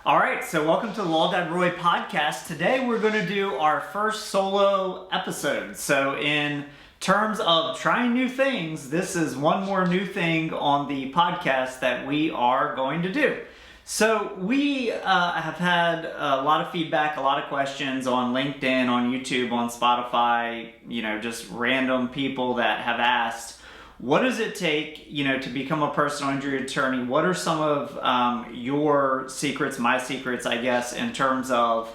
All right, so welcome to the Law Dad Roy podcast. Today we're going to do our first solo episode. So in terms of trying new things, this is one more new thing on the podcast that we are going to do. So we have had a lot of feedback, a lot of questions on LinkedIn, on YouTube, on Spotify, just random people that have asked, what does it take, to become a personal injury attorney? What are some of your secrets, my secrets, I guess, in terms of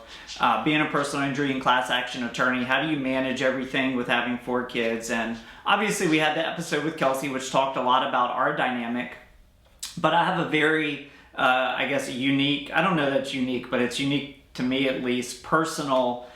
being a personal injury and class action attorney? How do you manage everything with having 4 kids? And obviously we had the episode with Kelsey, which talked a lot about our dynamic, but I have a very, unique, I don't know that it's unique, but it's unique to me at least, personal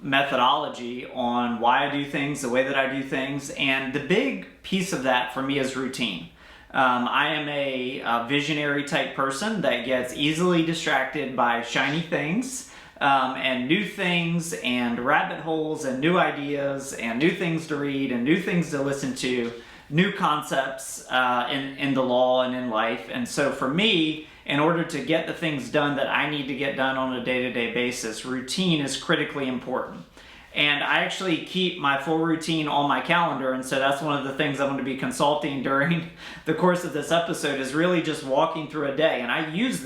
methodology on why I do things, the way that I do things. And the big piece of that for me is routine. I am a visionary type person that gets easily distracted by shiny things and new things and rabbit holes and new ideas and new things to read and new things to listen to, new concepts in the law and in life. And so for me, in order to get the things done that I need to get done on a day-to-day basis, routine is critically important. And I actually keep my full routine on my calendar, and so that's one of the things I'm going to be consulting during the course of this episode, is really just walking through a day. And I use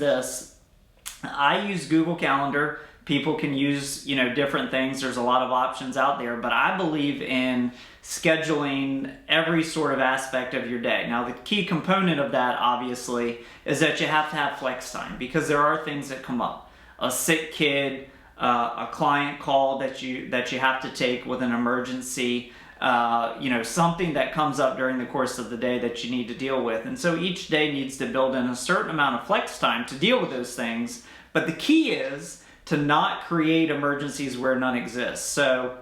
Google Calendar. People can use, different things. There's a lot of options out there, but I believe in scheduling every sort of aspect of your day. Now, the key component of that, obviously, is that you have to have flex time, because there are things that come up. A sick kid, a client call that you have to take with an emergency, something that comes up during the course of the day that you need to deal with. And so each day needs to build in a certain amount of flex time to deal with those things. But the key is to not create emergencies where none exist. So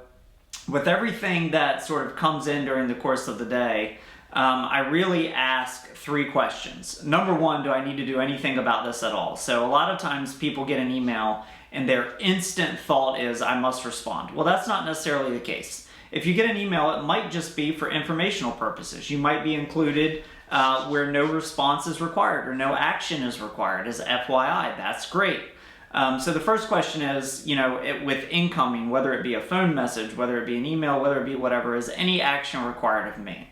with everything that sort of comes in during the course of the day, I really ask 3 questions. Number 1, do I need to do anything about this at all? So a lot of times people get an email and their instant thought is, I must respond. Well, that's not necessarily the case. If you get an email, it might just be for informational purposes. You might be included where no response is required or no action is required as FYI. That's great. So the first question is, with incoming, whether it be a phone message, whether it be an email, whether it be whatever, is any action required of me?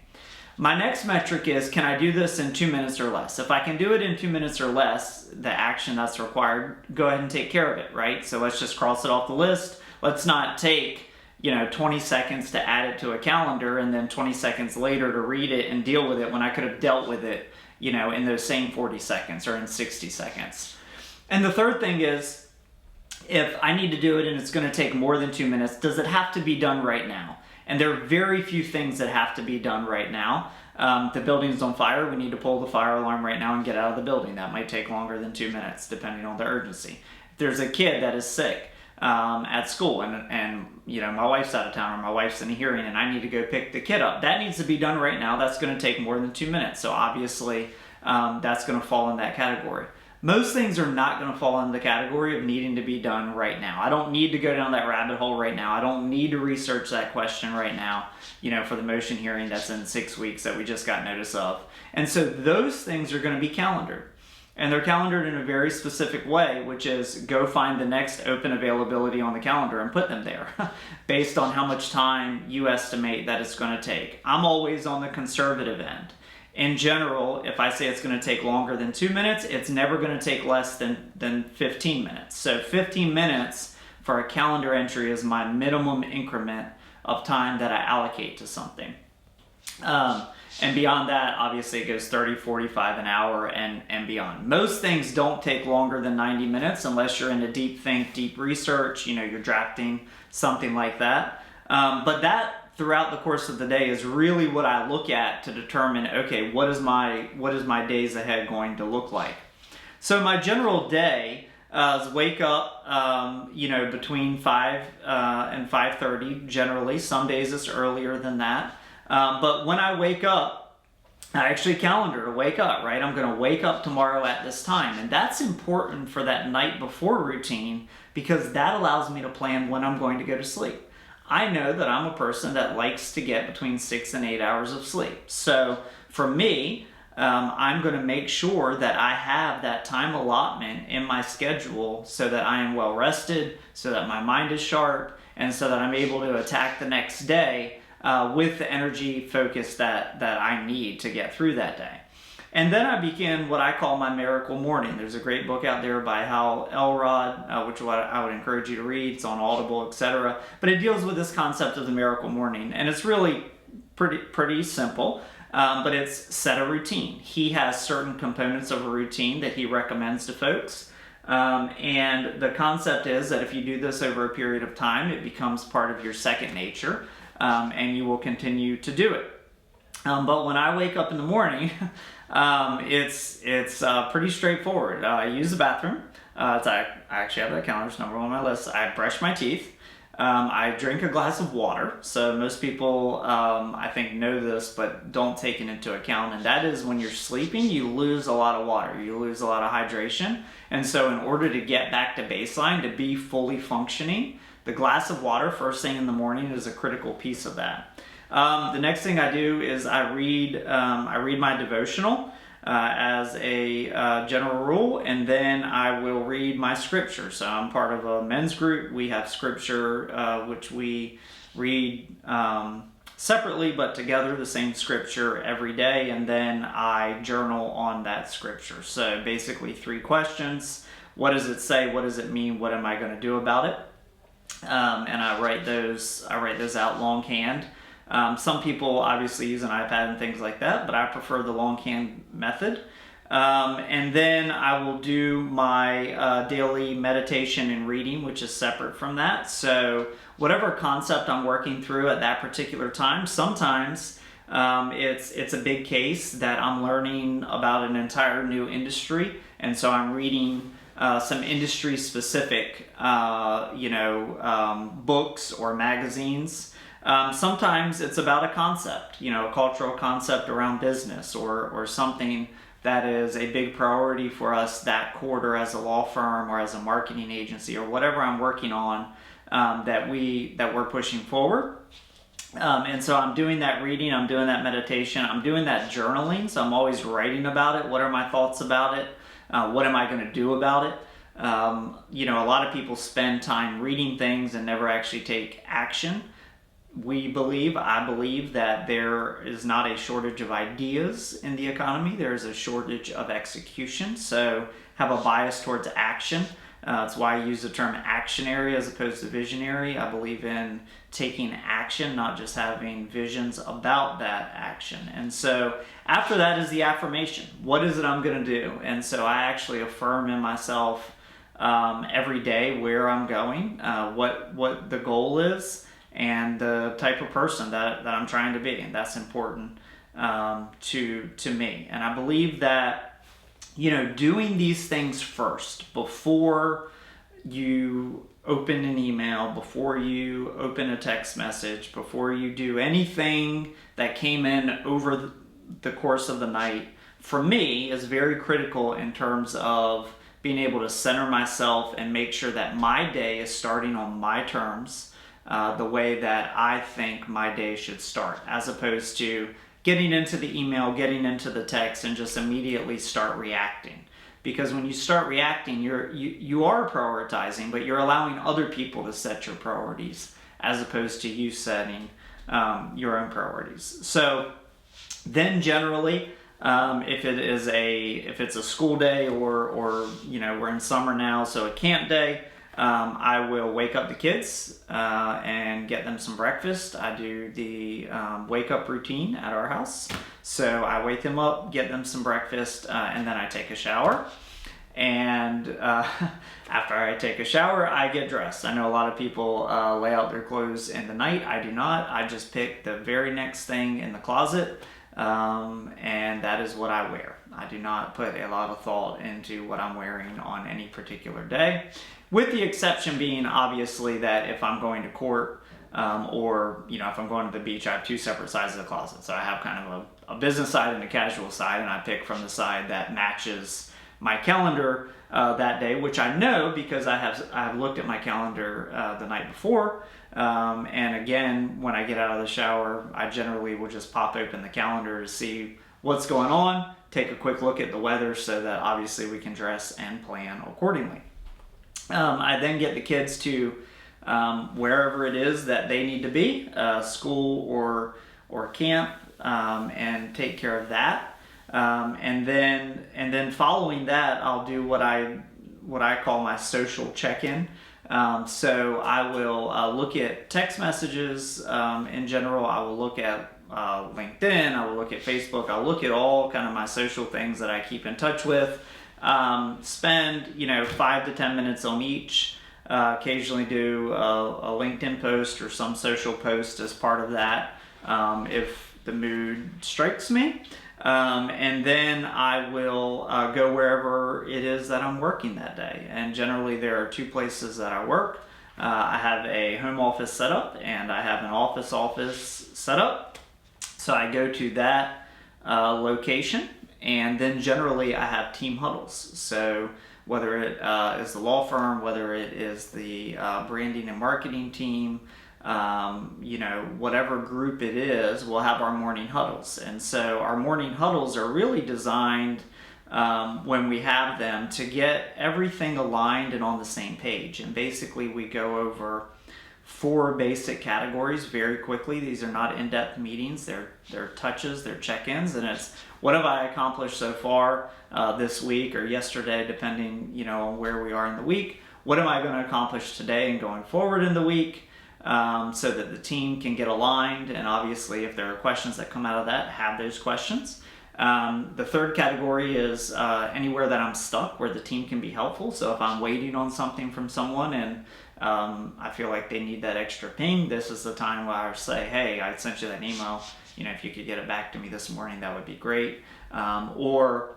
My next metric is, can I do this in 2 minutes or less? If I can do it in 2 minutes or less, the action that's required, go ahead and take care of it, right? So let's just cross it off the list. Let's not take, 20 seconds to add it to a calendar and then 20 seconds later to read it and deal with it when I could have dealt with it, in those same 40 seconds or in 60 seconds. And the third thing is, if I need to do it and it's going to take more than 2 minutes, does it have to be done right now? And there are very few things that have to be done right now. The building's on fire. We need to pull the fire alarm right now and get out of the building. That might take longer than 2 minutes, depending on the urgency. If there's a kid that is sick at school and my wife's out of town or my wife's in a hearing and I need to go pick the kid up, that needs to be done right now. That's going to take more than 2 minutes. So obviously that's going to fall in that category. Most things are not going to fall in the category of needing to be done right now. I don't need to go down that rabbit hole right now. I don't need to research that question right now, for the motion hearing that's in 6 weeks that we just got notice of. And so those things are going to be calendared. And they're calendared in a very specific way, which is go find the next open availability on the calendar and put them there based on how much time you estimate that it's going to take. I'm always on the conservative end. In general, if I say it's going to take longer than 2 minutes, it's never going to take less than 15 minutes. So 15 minutes for a calendar entry is my minimum increment of time that I allocate to something. And beyond that, obviously it goes 30, 45, an hour, and beyond. Most things don't take longer than 90 minutes unless you're into deep think, deep research, you're drafting something like that. But that throughout the course of the day is really what I look at to determine, okay, what is my days ahead going to look like? So my general day is wake up, between 5 and 5:30 generally. Some days it's earlier than that. But when I wake up, I actually calendar to wake up, right? I'm going to wake up tomorrow at this time. And that's important for that night before routine because that allows me to plan when I'm going to go to sleep. I know that I'm a person that likes to get between 6 and 8 hours of sleep. So for me, I'm going to make sure that I have that time allotment in my schedule so that I am well rested, so that my mind is sharp, and so that I'm able to attack the next day with the energy focus that I need to get through that day. And then I begin what I call my miracle morning. There's a great book out there by Hal Elrod, which I would encourage you to read. It's on Audible, etc. But it deals with this concept of the miracle morning, and it's really pretty simple. But it's set a routine. He has certain components of a routine that he recommends to folks. And the concept is that if you do this over a period of time, it becomes part of your second nature, and you will continue to do it. But when I wake up in the morning, it's pretty straightforward. I use the bathroom. I actually have that calendar, it's number one on my list. I brush my teeth. I drink a glass of water. So most people, I think, know this, but don't take it into account. And that is when you're sleeping, you lose a lot of water. You lose a lot of hydration. And so in order to get back to baseline, to be fully functioning, the glass of water first thing in the morning is a critical piece of that. The next thing I do is I read my devotional as a general rule, and then I will read my scripture. So I'm part of a men's group. We have scripture which we read separately but together, the same scripture every day, and then I journal on that scripture. So basically 3 questions. What does it say? What does it mean? What am I going to do about it? And I write those out longhand. Some people obviously use an iPad and things like that, but I prefer the longhand method. And then I will do my daily meditation and reading, which is separate from that. So whatever concept I'm working through at that particular time, sometimes it's a big case that I'm learning about an entire new industry, and so I'm reading some industry-specific books or magazines. Sometimes it's about a concept, a cultural concept around business or something that is a big priority for us that quarter as a law firm or as a marketing agency or whatever I'm working on that we're pushing forward. And so I'm doing that reading, I'm doing that meditation, I'm doing that journaling. So I'm always writing about it. What are my thoughts about it? What am I going to do about it? A lot of people spend time reading things and never actually take action. I believe that there is not a shortage of ideas in the economy. There's a shortage of execution. So have a bias towards action. That's why I use the term actionary as opposed to visionary. I believe in taking action, not just having visions about that action. And so after that is the affirmation. What is it I'm going to do? And so I actually affirm in myself every day where I'm going, what the goal is, and the type of person that I'm trying to be. And that's important to me. And I believe that doing these things first before you open an email, before you open a text message, before you do anything that came in over the course of the night, for me is very critical in terms of being able to center myself and make sure that my day is starting on my terms, the way that I think my day should start, as opposed to getting into the email, getting into the text, and just immediately start reacting. Because when you start reacting, you are prioritizing, but you're allowing other people to set your priorities, as opposed to you setting your own priorities. So then generally, if it's a school day or we're in summer now, so a camp day, I will wake up the kids and get them some breakfast. I do the wake up routine at our house. So I wake them up, get them some breakfast, and then I take a shower. And after I take a shower, I get dressed. I know a lot of people lay out their clothes in the night. I do not. I just pick the very next thing in the closet, and that is what I wear. I do not put a lot of thought into what I'm wearing on any particular day, with the exception being obviously that if I'm going to court or if I'm going to the beach, I have 2 separate sides of the closet. So I have kind of a business side and a casual side, and I pick from the side that matches my calendar that day, which I know because I have looked at my calendar the night before. And again, when I get out of the shower, I generally will just pop open the calendar to see what's going on, take a quick look at the weather so that obviously we can dress and plan accordingly. I then get the kids to wherever it is that they need to be, school or camp, and take care of that. And then following that, I'll do what I call my social check-in. So I will look at text messages in general. I will look at LinkedIn. I will look at Facebook. I'll look at all kind of my social things that I keep in touch with. Spend 5 to 10 minutes on each. Occasionally do a LinkedIn post or some social post as part of that, if the mood strikes me. And then I will go wherever it is that I'm working that day. And generally there are 2 places that I work. I have a home office set up and I have an office set up. So I go to that location, and then generally I have team huddles. So whether it is the law firm, whether it is the branding and marketing team, whatever group it is, we'll have our morning huddles. And so our morning huddles are really designed, when we have them, to get everything aligned and on the same page. And basically we go over 4 basic categories very quickly. These are not in-depth meetings. They're touches, they're check-ins, and it's what have I accomplished so far this week or yesterday, depending on where we are in the week. What am I going to accomplish today and going forward in the week, so that the team can get aligned, and obviously if there are questions that come out of that, have those questions. The third category is anywhere that I'm stuck where the team can be helpful. So if I'm waiting on something from someone and I feel like they need that extra ping, this is the time where I say, hey, I sent you that email, if you could get it back to me this morning, that would be great. Or,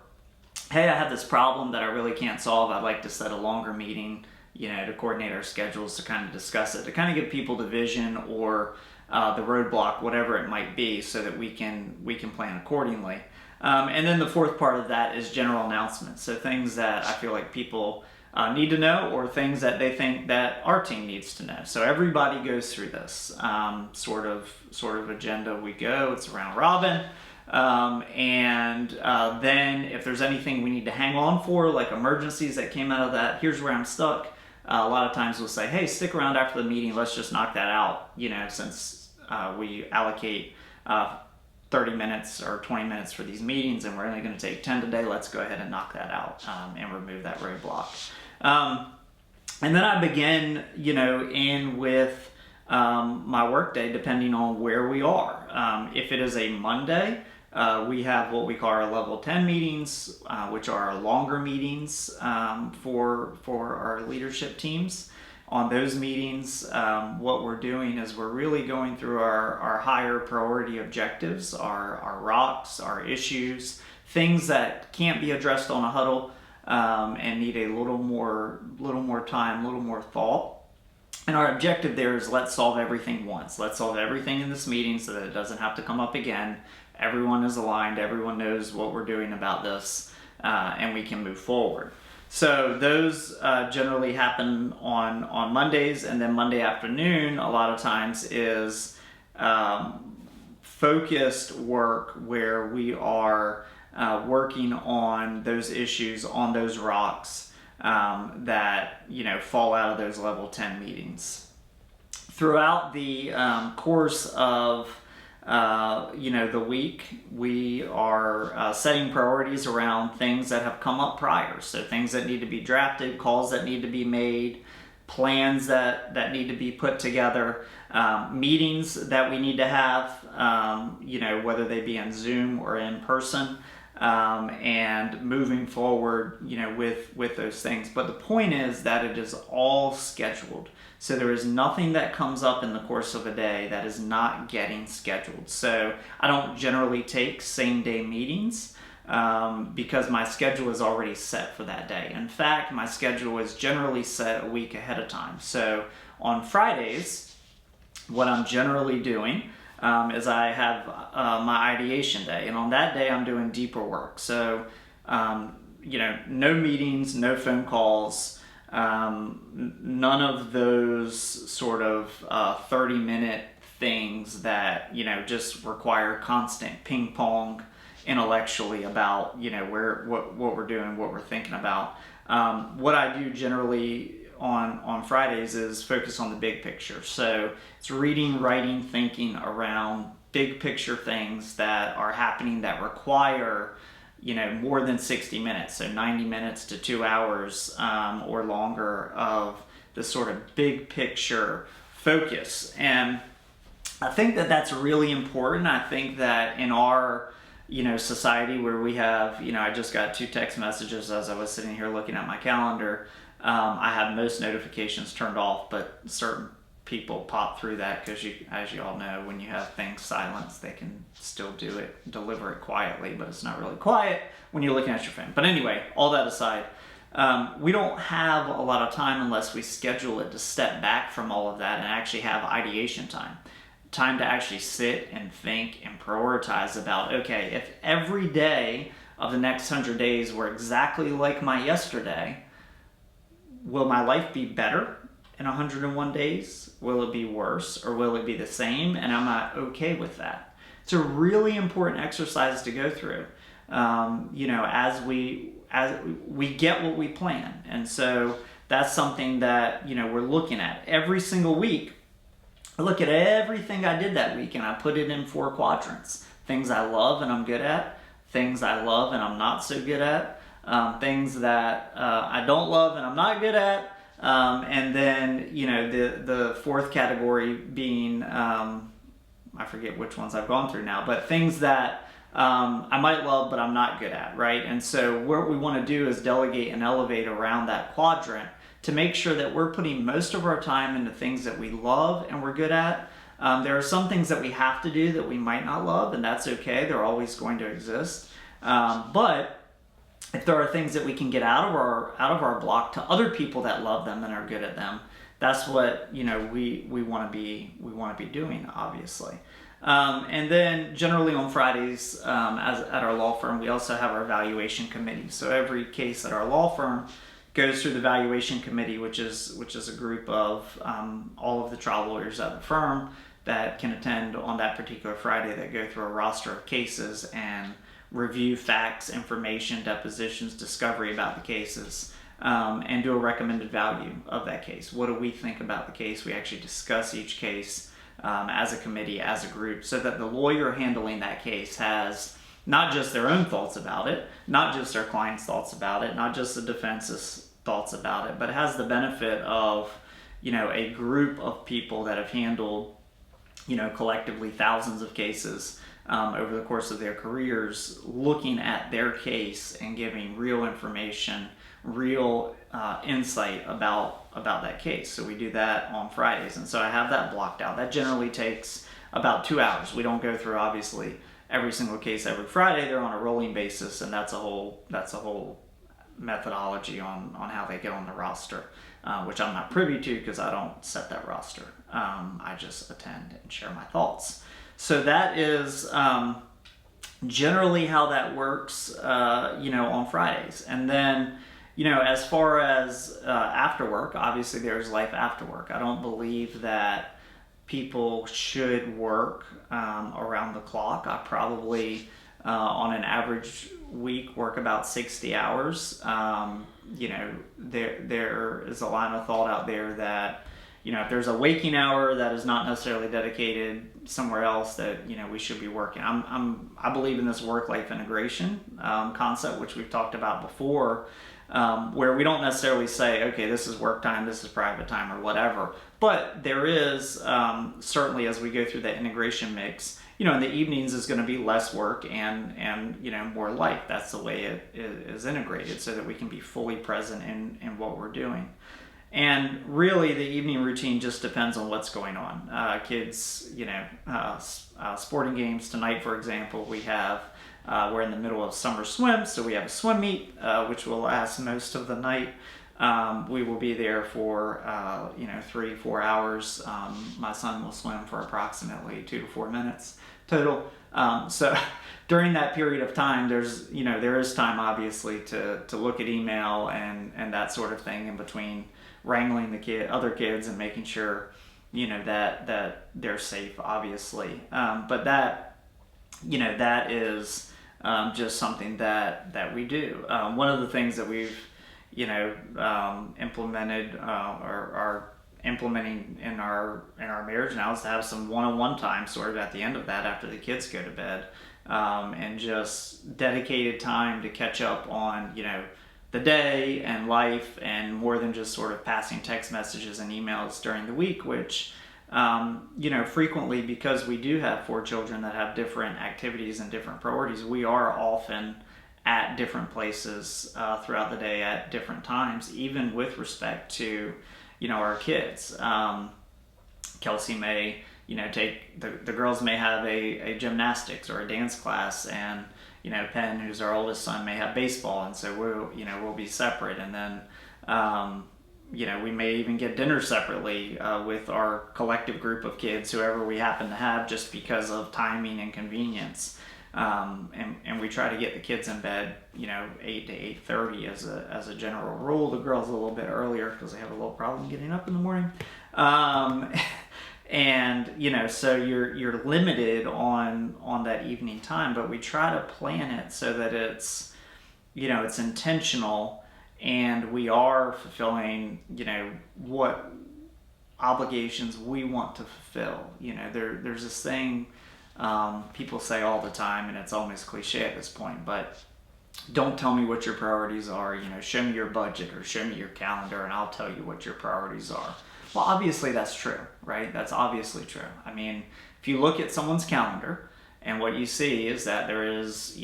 hey, I have this problem that I really can't solve. I'd like to set a longer meeting, to coordinate our schedules, to kind of discuss it, to kind of give people the vision or the roadblock, whatever it might be, so that we can plan accordingly. And then the fourth part of that is general announcements. So things that I feel like people need to know, or things that they think that our team needs to know. So everybody goes through this sort of agenda. We go, it's round robin. And then if there's anything we need to hang on for, like emergencies that came out of that, here's where I'm stuck. A lot of times we'll say, hey, stick around after the meeting, let's just knock that out, since we allocate 30 minutes or 20 minutes for these meetings and we're only going to take 10 today, let's go ahead and knock that out and remove that roadblock. And then I begin, in with my workday, depending on where we are. If it is a Monday, we have what we call our level 10 meetings, which are our longer meetings for our leadership teams. On those meetings, what we're doing is we're really going through our higher priority objectives, our rocks, our issues, things that can't be addressed on a huddle and need a little more time, a little more thought. And our objective there is, let's solve everything once. Let's solve everything in this meeting so that it doesn't have to come up again. Everyone is aligned. Everyone knows what we're doing about this, and we can move forward. So those generally happen on Mondays, and then Monday afternoon a lot of times is focused work where we are working on those issues, on those rocks that fall out of those level 10 meetings. Throughout the course of the week, we are setting priorities around things that have come up prior. So things that need to be drafted, calls that need to be made, plans that need to be put together, meetings that we need to have, whether they be on Zoom or in person, and moving forward, with those things. But the point is that it is all scheduled. So there is nothing that comes up in the course of a day that is not getting scheduled. So I don't generally take same day meetings because my schedule is already set for that day. In fact, my schedule is generally set a week ahead of time. So on Fridays, what I'm generally doing is I have my ideation day. And on that day, I'm doing deeper work. So, no meetings, no phone calls, none of those sort of 30-minute things that just require constant ping pong intellectually about, what we're doing, what we're thinking about. What I do generally on Fridays is focus on the big picture. So it's reading, writing, thinking around big picture things that are happening that require, more than 60 minutes, so 90 minutes to 2 hours or longer of the sort of big picture focus. And I think that that's really important. I think that in our society where we have, I just got 2 text messages as I was sitting here looking at my calendar. I have most notifications turned off, but certain people pop through that because, as you all know, when you have things silenced, they can still deliver it quietly, but it's not really quiet when you're looking at your phone. But anyway, all that aside, we don't have a lot of time unless we schedule it to step back from all of that and actually have ideation time to actually sit and think and prioritize about, okay, if every day of the next 100 days were exactly like my yesterday, will my life be better in 101 days? Will it be worse, or will it be the same? And am I okay with that? It's a really important exercise to go through, as we get what we plan. And so that's something that, we're looking at every single week. I look at everything I did that week and I put it in 4 quadrants. Things I love and I'm good at, things I love and I'm not so good at, things that I don't love and I'm not good at, and then the 4th category being I forget which ones I've gone through now, but things that I might love but I'm not good at, right? And so what we want to do is delegate and elevate around that quadrant to make sure that we're putting most of our time into things that we love and we're good at. There are some things that we have to do that we might not love, and that's okay. They're always going to exist. But if there are things that we can get out of our block to other people that love them and are good at them, that's what we want to be doing, obviously. And then generally on Fridays, as at our law firm, we also have our valuation committee. So every case at our law firm goes through the valuation committee, which is a group of all of the trial lawyers at the firm that can attend on that particular Friday, that go through a roster of cases and review facts, information, depositions, discovery about the cases, and do a recommended value of that case. What do we think about the case? We actually discuss each case as a committee, as a group, so that the lawyer handling that case has not just their own thoughts about it, not just their client's thoughts about it, not just the defense's thoughts about it, but it has the benefit of, a group of people that have handled, collectively thousands of cases over the course of their careers, looking at their case and giving real information, real insight about that case. So we do that on Fridays. And so I have that blocked out. That generally takes about 2 hours. We don't go through, obviously, every single case every Friday. They're on a rolling basis, and that's a whole methodology on how they get on the roster, which I'm not privy to because I don't set that roster. I just attend and share my thoughts. So that is generally how that works, on Fridays. And then, as far as after work, obviously there's life after work. I don't believe that people should work around the clock. I probably, on an average week, work about 60 hours. There is a line of thought out there that, if there's a waking hour that is not necessarily dedicated somewhere else, that, we should be working. I believe in this work-life integration concept, which we've talked about before, where we don't necessarily say, okay, this is work time, this is private time, or whatever. But there is, certainly as we go through that integration mix, in the evenings is going to be less work and more life. That's the way it is integrated, so that we can be fully present in what we're doing. And really, the evening routine just depends on what's going on. Kids, sporting games. Tonight, for example, we're in the middle of summer swim, so we have a swim meet, which will last most of the night. We will be there for 3-4 hours. My son will swim for approximately 2 to 4 minutes total. So during that period of time, there is time, obviously, to look at email and that sort of thing in between, wrangling the other kids and making sure that they're safe, obviously. But that is just something that we do. One of the things that we've implemented or are implementing in our marriage now is to have some one-on-one time sort of at the end of that after the kids go to bed, and just dedicated time to catch up on the day and life, and more than just sort of passing text messages and emails during the week, which frequently, because we do have 4 children that have different activities and different priorities, we are often at different places throughout the day at different times, even with respect to our kids. Kelsey may take the girls may have a gymnastics or a dance class, and Penn, who's our oldest son, may have baseball, and so we'll be separate, and then we may even get dinner separately with our collective group of kids, whoever we happen to have, just because of timing and convenience. And we try to get the kids in bed 8 to 8:30 as a general rule. The girls a little bit earlier because they have a little problem getting up in the morning. And so you're limited on that evening time, but we try to plan it so that it's it's intentional, and we are fulfilling what obligations we want to fulfill. There's this thing people say all the time, and it's almost cliche at this point, but don't tell me what your priorities are. Show me your budget or show me your calendar and I'll tell you what your priorities are. Well, obviously that's true, right? That's obviously true. I mean, if you look at someone's calendar and what you see is that there is,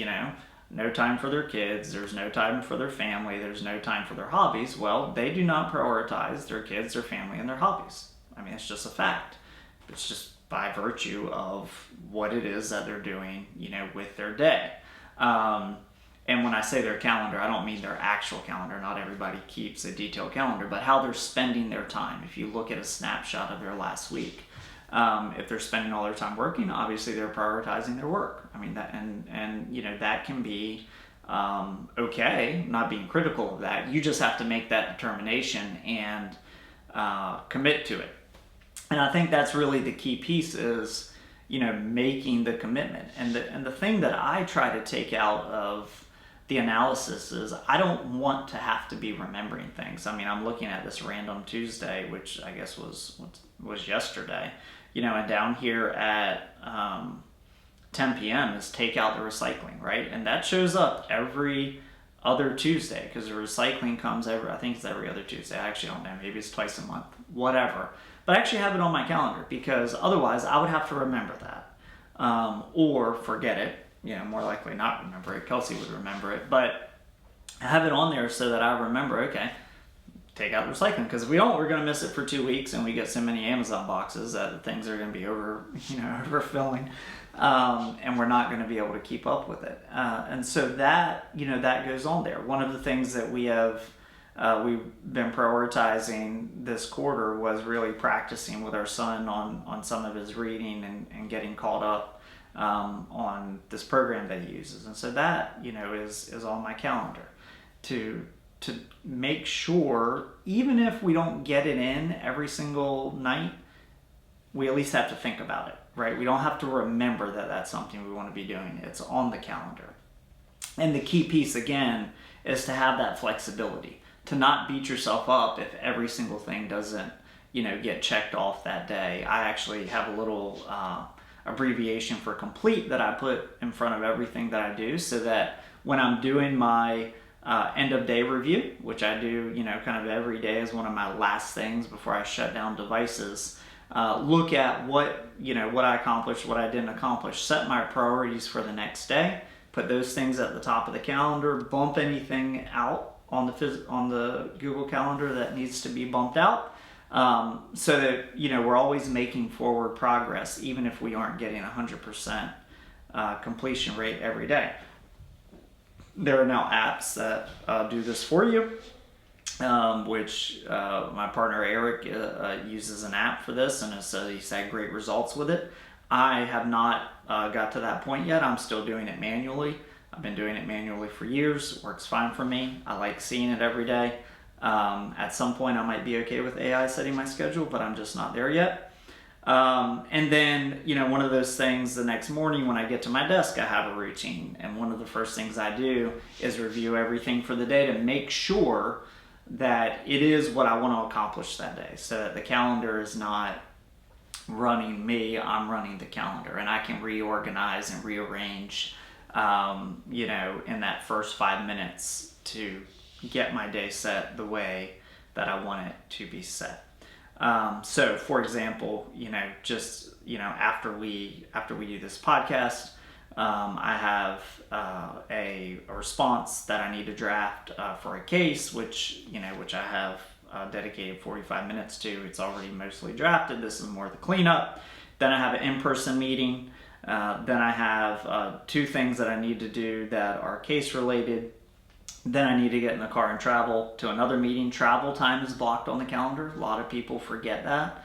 no time for their kids, there's no time for their family, there's no time for their hobbies, well, they do not prioritize their kids, their family, and their hobbies. I mean, it's just a fact. It's just by virtue of what it is that they're doing, with their day. And when I say their calendar, I don't mean their actual calendar. Not everybody keeps a detailed calendar, but how they're spending their time. If you look at a snapshot of their last week, if they're spending all their time working, obviously they're prioritizing their work. I mean, that and that can be okay. I'm not being critical of that. You just have to make that determination and commit to it. And I think that's really the key piece is, making the commitment. And the thing that I try to take out of the analysis is I don't want to have to be remembering things. I mean, I'm looking at this random Tuesday, which I guess was yesterday, and down here at 10 p.m. is take out the recycling, right? And that shows up every other Tuesday because the recycling comes I think it's every other Tuesday. I actually don't know. Maybe it's twice a month, whatever. But I actually have it on my calendar because otherwise I would have to remember that or forget it. More likely not remember it. Kelsey would remember it, but I have it on there so that I remember, okay, take out recycling, because if we don't, we're going to miss it for 2 weeks, and we get so many Amazon boxes that things are going to be overfilling, and we're not going to be able to keep up with it. And so that, that goes on there. One of the things that we've been prioritizing this quarter was really practicing with our son on some of his reading and getting caught up on this program that he uses. And so that, is on my calendar to make sure, even if we don't get it in every single night, we at least have to think about it, right? We don't have to remember that that's something we want to be doing. It's on the calendar. And the key piece, again, is to have that flexibility, to not beat yourself up if every single thing doesn't, get checked off that day. I actually have a little abbreviation for complete that I put in front of everything that I do, so that when I'm doing my end of day review, which I do, kind of every day as one of my last things before I shut down devices, look at what I accomplished, what I didn't accomplish, set my priorities for the next day, put those things at the top of the calendar, bump anything out on the Google Calendar that needs to be bumped out, so that we're always making forward progress, even if we aren't getting 100% completion rate every day. There are now apps that do this for you, which my partner Eric uses an app for this, and he's had great results with it. I have not got to that point yet. I'm still doing it manually. I've been doing it manually for years. It works fine for me. I like seeing it every day. At some point I might be okay with AI setting my schedule, but I'm just not there yet. And then, one of those things the next morning when I get to my desk, I have a routine. And one of the first things I do is review everything for the day to make sure that it is what I want to accomplish that day. So that the calendar is not running me, I'm running the calendar. And I can reorganize and rearrange, in that first 5 minutes to get my day set the way that I want it to be set. So for example, after we do this podcast, I have a response that I need to draft for a case, which I have dedicated 45 minutes to. It's already mostly drafted. This is more the cleanup. Then I have an in-person meeting. Then I have 2 things that I need to do that are case related. Then I need to get in the car and travel to another meeting. Travel time is blocked on the calendar. A lot of people forget that.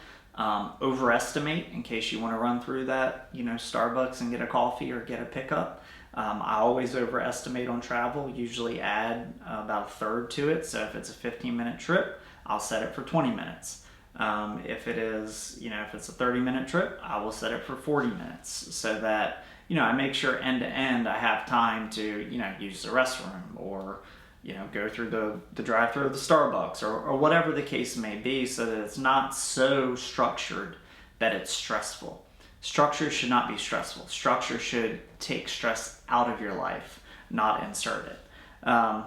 Overestimate in case you want to run through that, Starbucks and get a coffee or get a pickup. I always overestimate on travel, usually add about a third to it. So if it's a 15-minute trip, I'll set it for 20 minutes. If it's a 30-minute trip, I will set it for 40 minutes so that I make sure end to end I have time to, use the restroom or, go through the drive-thru of the Starbucks or whatever the case may be, so that it's not so structured that it's stressful. Structure should not be stressful. Structure should take stress out of your life, not insert it. And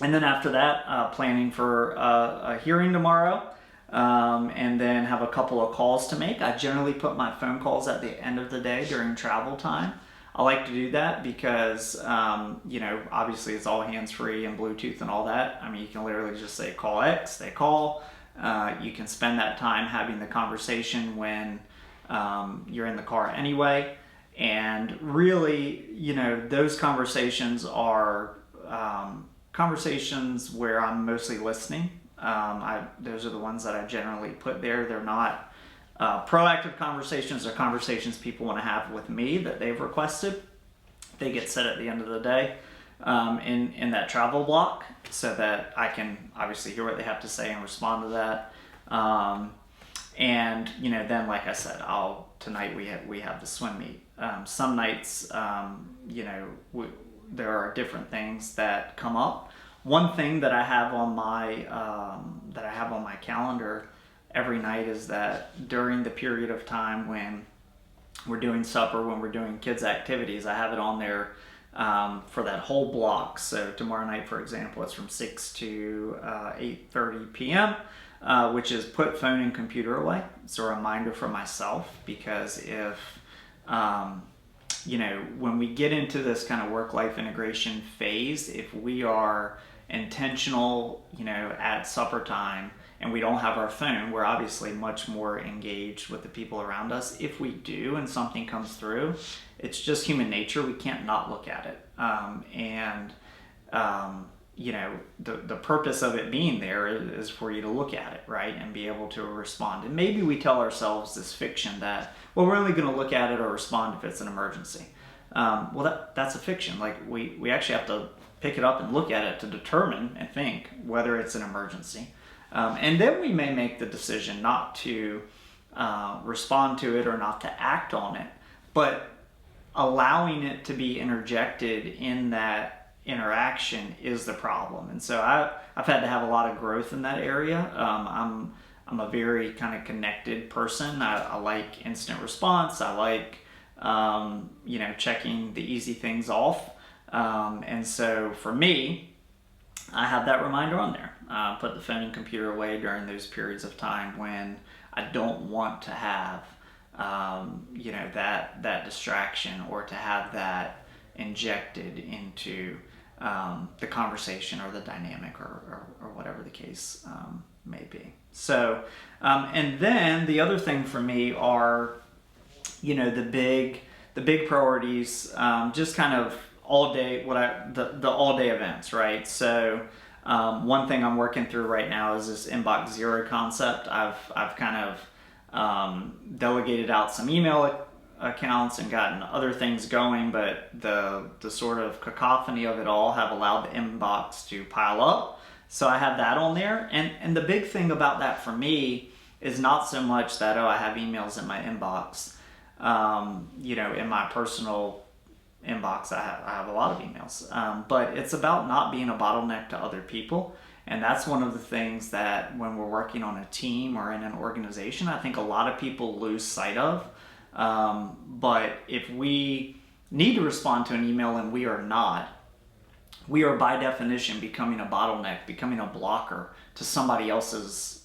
then after that, planning for a hearing tomorrow. And then have a couple of calls to make. I generally put my phone calls at the end of the day during travel time. I like to do that because, obviously it's all hands-free and Bluetooth and all that. I mean, you can literally just say call X, they call. You can spend that time having the conversation when you're in the car anyway. And really, those conversations are conversations where I'm mostly listening. Those are the ones that I generally put there. They're not proactive conversations. They're conversations people want to have with me that they've requested. They get set at the end of the day in that travel block so that I can obviously hear what they have to say and respond to that. And then like I said, tonight we have the swim meet. Some nights, there are different things that come up. One thing that I have on my calendar every night is that during the period of time when we're doing supper, when we're doing kids' activities, I have it on there for that whole block. So tomorrow night, for example, it's from 6 to 8:30 p.m., which is put phone and computer away. It's a reminder for myself because if when we get into this kind of work-life integration phase, if we are intentional, at supper time and we don't have our phone, we're obviously much more engaged with the people around us. If we do and something comes through, it's just human nature. We can't not look at it. The purpose of it being there is for you to look at it, right? And be able to respond. And maybe we tell ourselves this fiction that, well, we're only going to look at it or respond if it's an emergency. That's a fiction. Like we actually have to pick it up and look at it to determine and think whether it's an emergency. And then we may make the decision not to respond to it or not to act on it, but allowing it to be interjected in that interaction is the problem. And so I've had to have a lot of growth in that area. I'm a very kind of connected person. I like instant response. I like checking the easy things off. And so for me, I have that reminder on there. Put the phone and computer away during those periods of time when I don't want to have, that distraction or to have that injected into the conversation or the dynamic or whatever the case may be. So, and then the other thing for me are, the big priorities, just kind of all day, the all day events, right? So one thing I'm working through right now is this inbox zero concept. I've kind of delegated out some email accounts and gotten other things going, but the sort of cacophony of it all have allowed the inbox to pile up. So I have that on there. And the big thing about that for me is not so much that, oh, I have emails in my inbox. In my personal inbox, I have a lot of emails. But it's about not being a bottleneck to other people. And that's one of the things that when we're working on a team or in an organization, I think a lot of people lose sight of. But if we need to respond to an email and we are not, we are by definition becoming a bottleneck, becoming a blocker to somebody else's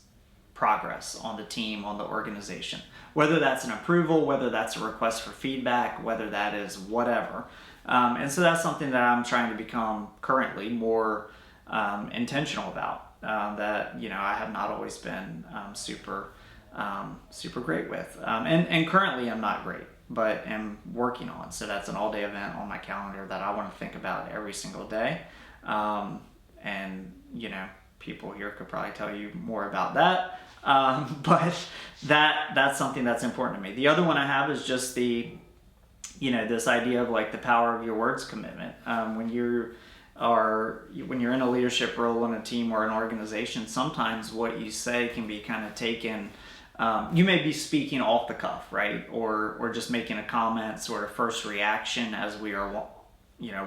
progress on the team, on the organization. Whether that's an approval, whether that's a request for feedback, whether that is whatever. And so that's something that I'm trying to become currently more intentional about, that I have not always been super great with. And currently I'm not great, but am working on. So that's an all-day event on my calendar that I want to think about every single day. And people here could probably tell you more about that. But that's something that's important to me. The other one I have is just this idea of like the power of your words commitment. When you're in a leadership role in a team or an organization, sometimes what you say can be kind of taken. You may be speaking off the cuff, right? Or just making a comment, sort of first reaction, as we are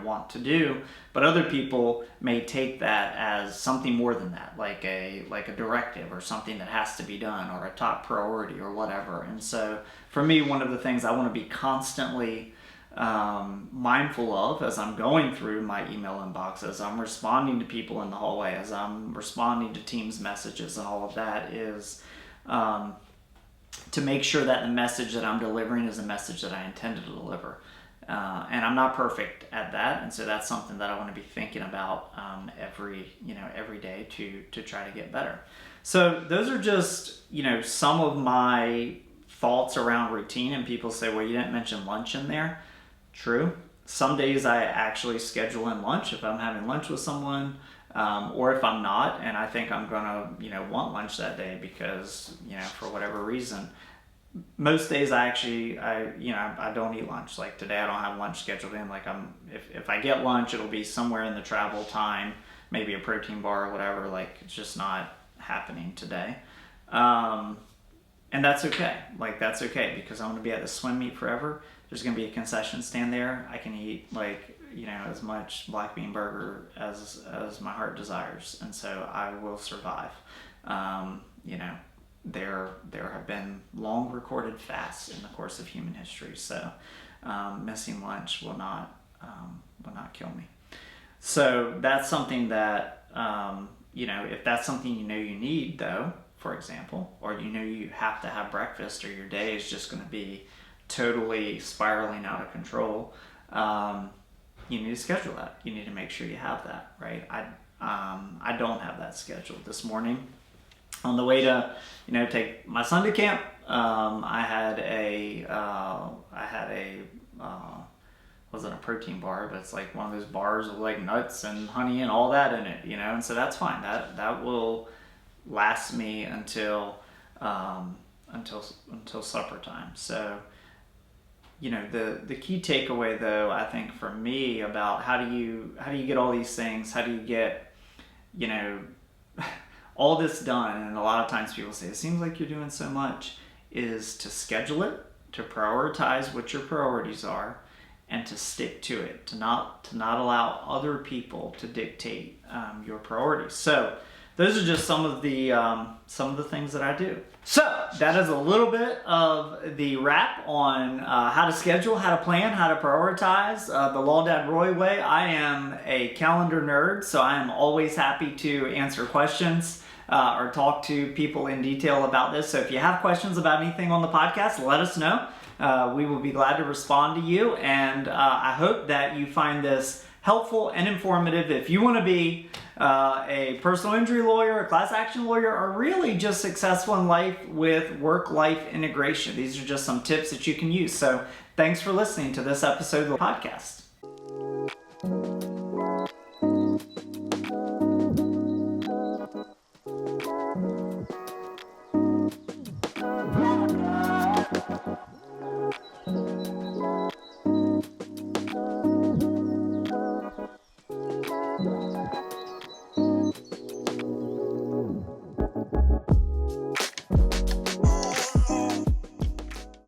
want to do, but other people may take that as something more than that, like a directive or something that has to be done or a top priority or whatever. And so for me, one of the things I want to be constantly mindful of as I'm going through my email inbox, as I'm responding to people in the hallway, as I'm responding to Teams messages and all of that, is to make sure that the message that I'm delivering is a message that I intended to deliver. And I'm not perfect at that, and so that's something that I want to be thinking about every day to try to get better. So those are just some of my thoughts around routine. And people say, well, you didn't mention lunch in there. True. Some days I actually schedule in lunch if I'm having lunch with someone, or if I'm not, and I think I'm gonna want lunch that day because for whatever reason. Most days I don't eat lunch. Like today I don't have lunch scheduled in. Like if I get lunch, it'll be somewhere in the travel time, maybe a protein bar or whatever. Like it's just not happening today. And that's okay. Like that's okay because I'm going to be at the swim meet forever. There's going to be a concession stand there. I can eat as much black bean burger as my heart desires. And so I will survive. There have been long recorded fasts in the course of human history, so missing lunch will not kill me. So that's something that if that's something you need though, for example, or you have to have breakfast or your day is just going to be totally spiraling out of control, you need to schedule that. You need to make sure you have that, right? I don't have that scheduled. This morning, on the way to, take my son to camp, I had a wasn't a protein bar, but it's like one of those bars with like nuts and honey and all that in it, and so that's fine. That will last me until supper time. So, the key takeaway though, I think for me about how do you get all these things, how do you get, all this done, and a lot of times people say, it seems like you're doing so much, is to schedule it, to prioritize what your priorities are, and to stick to it, to not allow other people to dictate your priorities. So those are just some of the things that I do. So that is a little bit of the wrap on how to schedule, how to plan, how to prioritize the Law Dad Roy way. I am a calendar nerd, so I am always happy to answer questions or talk to people in detail about this. So if you have questions about anything on the podcast, let us know. We will be glad to respond to you, and I hope that you find this helpful and informative. If you want to be a personal injury lawyer, a class action lawyer, or really just successful in life with work-life integration, these are just some tips that you can use. So thanks for listening to this episode of the podcast.